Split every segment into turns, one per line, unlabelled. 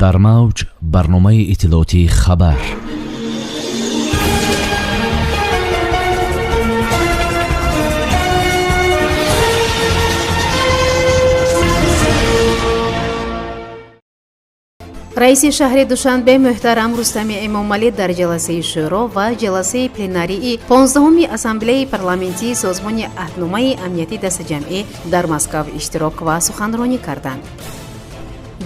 дар мавҷ барномаи иттилоотии хабар.
раиси шаҳри Душанбе муҳтарам Рустами Эмомалӣ дар ҷаласаи шӯро ва ҷаласаи пленарии 15-уми ассамблеяи парламентии созмони аҳдномаи амнияти дастаҷамъӣ дар Москав иштирок ва суханронӣ карданд.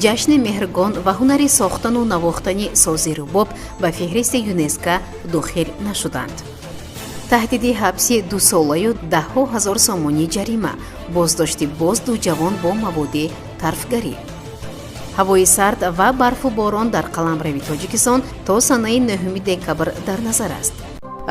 ҷашни меҳргон ва ҳунари сохтану навохтани сози рубоб ба феҳристи ЮНЕСКО дохил нашуданд. таҳдиди ҳабси 2 солаю 10 000 сомонӣ ҷарима, боздошти боз 2 ҷавон бо маводи тарфгарӣ. ҳавои сард ва барфу борон дар қаламрави Тоҷикистон то санаи 9 декабр дар назар аст.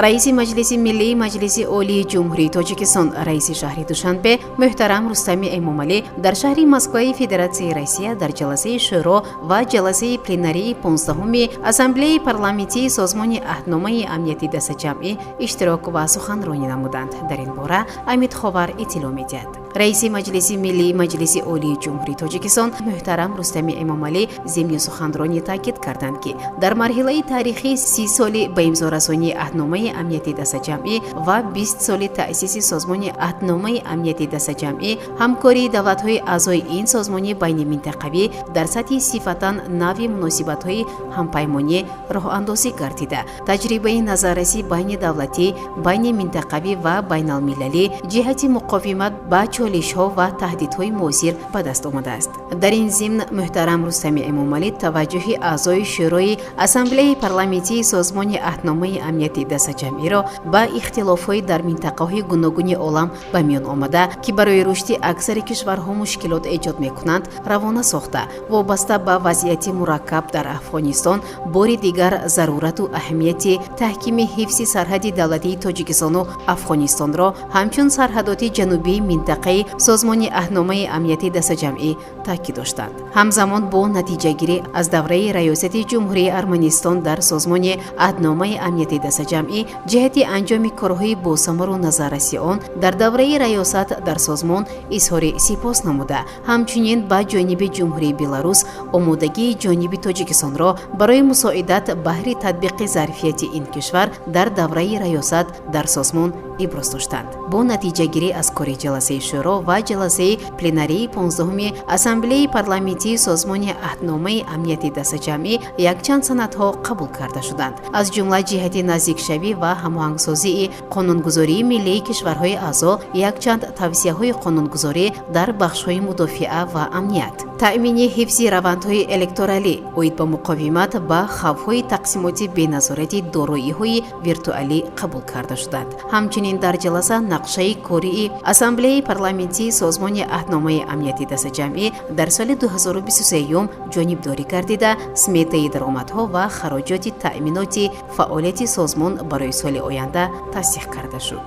раиси маҷлиси миллии маҷлиси олии ҷумҳурии Тоҷикистон, раиси шаҳри Душанбе муҳтарам Рустами Эмомалӣ дар шаҳри Москваи Федератсияи Россия дар ҷаласаи шӯро ва ҷаласаи пленарии 15-уми ассамблеяи парламентии созмони аҳдномаи амнияти дастаҷамъӣ иштирок ва суханронӣ намуданд. дар ин бора Амид Ховар иттилоъ медиҳад. раиси маҷлиси миллии маҷлиси олии ҷумҳурии Тоҷикистон муҳтарам Рустами Эмомалӣ зимни суханронӣ таъкид карданд, ки дар марҳилаи таърихи 30 соли ба имзорасонии аҳдномаи амнияти дастаҷамъӣ ва 20 соли таъсиси созмони аҳдномаи амнияти дастаҷамъӣ ҳамкории давлатҳои аъзои ин созмони байниминтақавӣ дар сатҳи сифатан нави муносибатҳои ҳампаймонӣ роҳандозӣ гардида, таҷрибаи назаррасӣ байни давлатӣ, байни минтақавӣ ва байналмилалӣ ҷиҳати муқовимат ба чолишҳо ва таҳдидҳои муосир ба даст омадааст. дар ин зимн муҳтарам Рустами Эмомалӣ таваҷҷӯҳи аъзои шӯрои ассамблеяи парламентии созмони аҳдномаи амнияти дастаҷамъиро ба ихтилофҳои дар минтақаҳои гуногуни олам ба миён омада, ки барои рушди аксари кишварҳо мушкилот эҷод мекунанд, равона сохта, вобаста ба вазъияти мураккаб дар Афғонистон бори дигар зарурату аҳамияти таҳкими ҳифзи сарҳади давлатии Тоҷикистону Афғонистонро ҳамчун сарҳадоти ҷанубии минтақаи созмони аҳдномаи амнияти дастаҷамъӣ таъкид доштанд. ҳамзамон бо натиҷагирӣ аз давраи раёсати ҷумҳурии Арманистон дар созмони аҳдномаи амнияти дастаҷамъӣ ҷиҳати анҷоми корҳои босамару назарраси он дар давраи раёсат дар созмон изҳори сипос намуда, ҳамчунин ба ҷониби ҷумҳурии Беларус омодагии ҷониби Тоҷикистонро барои мусоидат баҳри татбиқи зарфияти ин кишвар дар давраи раёсат дар созмон иброз доштанд. бо натиҷагирӣ аз кори ҷаласаи шӯро ва ҷаласаи пленарии 15-уми ассамблеяи парламентии созмони аҳдномаи амнияти дастаҷамъӣ якчанд санадҳо қабул карда шуданд, аз ҷумла ҷиҳати наздикшавӣ ва ҳамоҳангсозии қонунгузории миллии кишварҳои аъзо, якчанд тавсияҳои қонунгузорӣ дар бахшҳои мудофиа ва амният, таъмини ҳифзи равандҳои электоралӣ, оид ба муқовимат ба хавфҳои тақсимоти беназорати дороиҳои виртуалӣ қабул карда шуданд. ҳамчунин дар ҷаласа нақшаи кории ассамблеяи парламентии созмони аҳдномаи амнияти дастаҷамъӣ дар соли 2023 ҷонибдорӣ гардида, сметаи даромадҳо ва хароҷоти таъминоти фаъолияти созмон барои соли оянда тасдиқ карда шуд.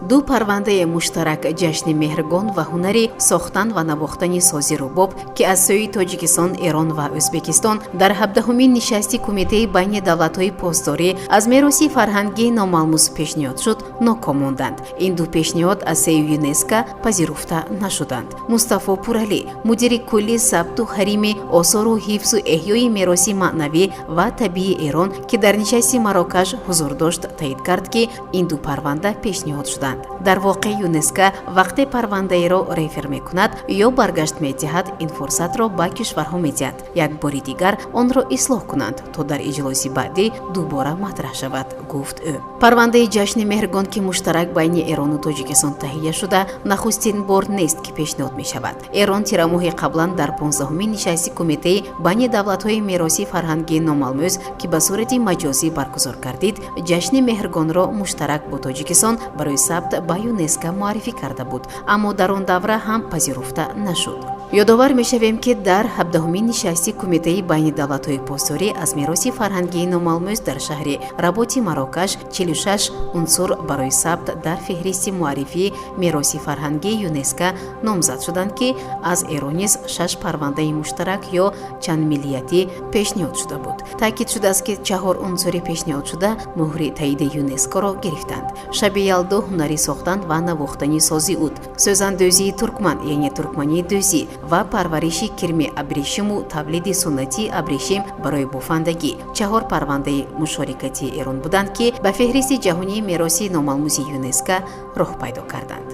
2 парвандаи муштарак ҷашни меҳргон ва ҳунари сохтан ва навохтани сози рубоб, ки аз сӯи Тоҷикистон, Эрон ва Ӯзбекистон дар 17-умин нишасти кумитаи байни давлатҳои постдорӣ аз мероси фарҳангии номалмус пешниҳод шуд, ноком монданд. ин 2 пешниҳод аз сӯи ЮНЕСКО пазируфта нашуданд. Мустафо Пуралӣ, мудири кулли сабту ҳарими осору ҳифзу эҳёи мероси маънавӣ ва табиии Эрон, ки дар нишасти Марокаш ҳузур дошт, таъкид кард, ки ин 2 парванда пешниҳод шуданд. дар воқеъ ЮНЕСКО вақте парвандаеро рефер мекунад ё баргашт медиҳад, ин фурсатро ба кишварҳо медиҳад як бори дигар онро ислоҳ кунанд, то дар иҷлоси баъдӣ дубора матраҳ шавад, гуфт ӯ. парвандаи ҷашни меҳргон, ки муштарак байни Эрону Тоҷикистон таҳия шуда, нахустин бор нест, ки пешниҳод мешавад. Эрон тирамоҳи қаблан дар 15-умин нишасти кумитаи байни давлатҳои мероси фарҳангии номалмӯз, ки ба сурати маҷозӣ баргузор гардид, ҷашни меҳргонро муштарак бо Тоҷикистон барои сабт ба ЮНЕСКО муаррифӣ карда буд, аммо дар он давра ҳам пазируфта нашуд. ёдовар мешавем, ки дар 17-умин нишасти кумитаи байни давлатҳои постдорӣ аз мероси фарҳангии номалмӯз дар шаҳри Работи Марокаш 46 унсур барои сабт дар феҳристи муаррифии мероси фарҳангии ЮНЕСКО номзад шуданд, ки аз Эрон низ 6 парвандаи муштарак ё чандмиллиятӣ пешниҳод шуда буд. таъкид шудааст, ки 4 унсури пешниҳод шуда муҳри таъиди ЮНЕСКОро гирифтанд. шаби ялдо ҳунари сохтан ва навохтани сози уд, сӯзандӯзии туркман яъне туркмании дӯзӣ ва парвариши кирми абришиму тавлиди суннатии абришим барои буфандагӣ 4 парвандаи мушорикати эрон буданд ки ба феҳристи ҷаҳонии мероси номалмузи ЮНЕСКО роҳ пайдо карданд.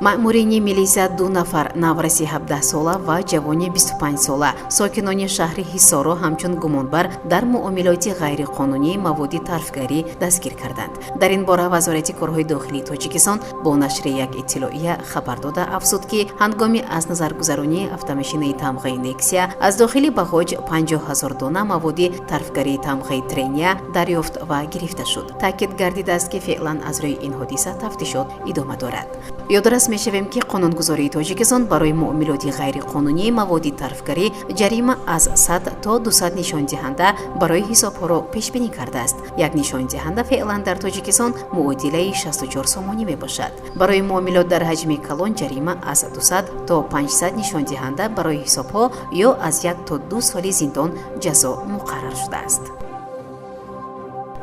маъмурини милиса 2 нафар навраси 17 сола ва ҷавони 25 сола сокинони шаҳри ҳисоро ҳамчун гумонбар дар муомилоти ғайриқонунии маводи тарфгарӣ дастгир карданд. дар ин бора вазорати корҳои дохилии тоҷикистон бо нашри як иттилоия хабар дода афзуд ки ҳангоми аз назаргузаронии автомошинаи тамғаи Nexia аз дохили багоҷ 50 000 дона маводи тарфгарии тамғаи Trenia дарёфт ва гирифта шуд. таъкид гардидааст ки феълан аз рӯи ин ҳодиса тафтишот идома дорад. ёдорас мешавем ки қонунгузории тоҷикистон барои муомилоти ғайриқонунии маводи тарфгарӣ ҷарима аз 100 то 200 нишондиҳанда барои ҳисобҳоро пешбинӣ кардааст. як нишондиҳанда феълан дар тоҷикистон муодилаи 64 сомонӣ мебошад. барои муомилот дар ҳаҷми калон ҷарима аз 200 то 500 нишондиҳанда барои ҳисобҳо ё аз 1 то 2 соли зиндон ҷазо муқаррар шудааст.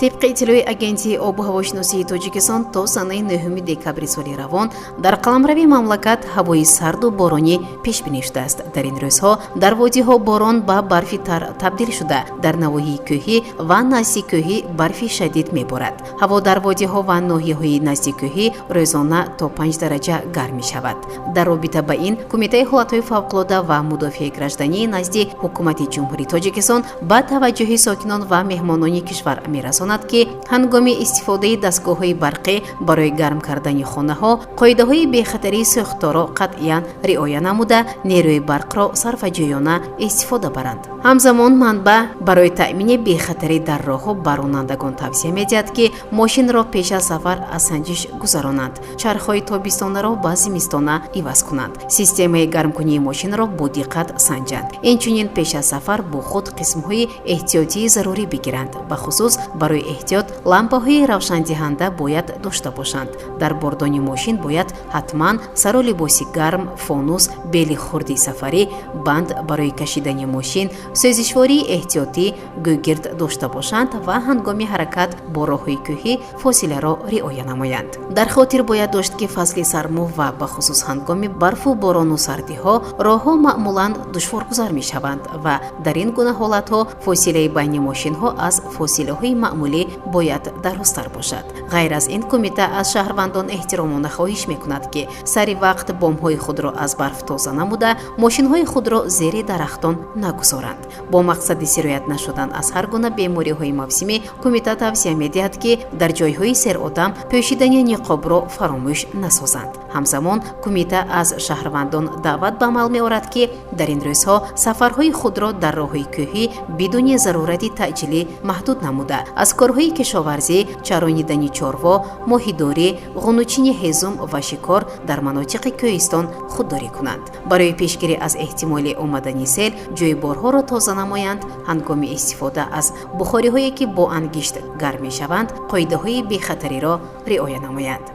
طبق اطلاع агентии обу ҳавошиносии тоҷикистон то санаи 9 декабри соли равон дар қаламрави мамлакат ҳавои сарду боронӣ пешбинӣ шудааст. дар ин рӯзҳо дар водиҳо борон ба барфи тар табдил шуда, дар навоҳии кӯҳӣ ва назди кӯҳӣ барфи шадид меборад. ҳаво дар водиҳо ва ноҳияҳои назди кӯҳӣ рӯзона то 5 дараҷа гарм мешавад. дар робита ба ин кумитаи ҳолатҳои фавқулода ва мудофиаи гражданӣ назди ҳукумати ҷумҳурии тоҷикистон ба таваҷҷуҳи сокинон ва меҳмонони кишвар мерасонад ки ҳангоми истифодаи дастгоҳҳои барқӣ барои гарм кардани хонаҳо қоидаҳои бехатарии сӯхторо қатъиян риоя намуда нерӯи барқро сарфаҷӯёна истифода баранд. ҳамзамон манбаъ барои таъмини бехатарӣ дар роҳҳо ба ронандагон тавсия медиҳад ки мошинро пеш аз сафар аз санҷиш гузаронанд, чархҳои тобистонаро ба зимистона иваз кунанд, системаи гармкунии мошинро бо диққат санҷанд. инчунин пеш аз сафар бо худ қисмҳои эҳтиётии зарурӣ бигиранд. бахусус барои эҳтиёт лампаҳои равшандиҳанда бояд дошта бошанд. дар бордони мошин бояд ҳатман сару либоси гарм, фонус, бели хурди сафарӣ, банд барои кашидани мошин, сӯзишвории эҳтиётӣ, гӯгирд дошта бошанд ва ҳангоми ҳаракат бо роҳҳои кӯҳӣ фосиларо риоя намоянд. дар хотир бояд дошт ки фасли сармо ва бахусус ҳангоми барфу борону сардиҳо роҳҳо маъмулан душворгузар мешаванд ва дар ин гуна ҳолатҳо фосилаи байни мошинҳо аз фосилаҳои маъмулӣ бояд дарозтар бошад. ғайр аз ин кумита аз шаҳрвандон эҳтиромона хоҳиш мекунад ки сари вақт бомҳои худро аз барф тоза намуда мошинҳои худро зери дарахтон нагузоранд. бо мақсади сироят нашудан аз ҳар гуна бемориҳои мавсимӣ кумита тавсия медиҳад ки дар ҷойҳои серодам пӯшидани ниқобро фаромӯш насозанд. ҳамзамон кумита аз шаҳрвандон даъват ба амал меорад ки дар ин рӯзҳо сафарҳои худро дар роҳҳои кӯҳӣ бидуни зарурати таъҷилӣ маҳдуд намуда аз корҳои кишоварзӣ, чаронидани чорво, моҳидорӣ, ғунучини ҳезум ва шикор дар манотиқи кӯҳистон худдорӣ кунанд. барои пешгирӣ аз эҳтимоли омадани сел ҷойборҳоро тоза намоянд. ҳангоми истифода аз бухориҳое ки бо ангишт гарм мешаванд қоидаҳои бехатариро риоя намоянд.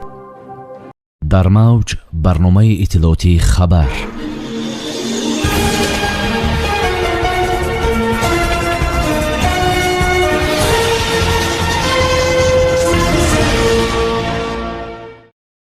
дар мавҷ барномаи иттилоотии хабар.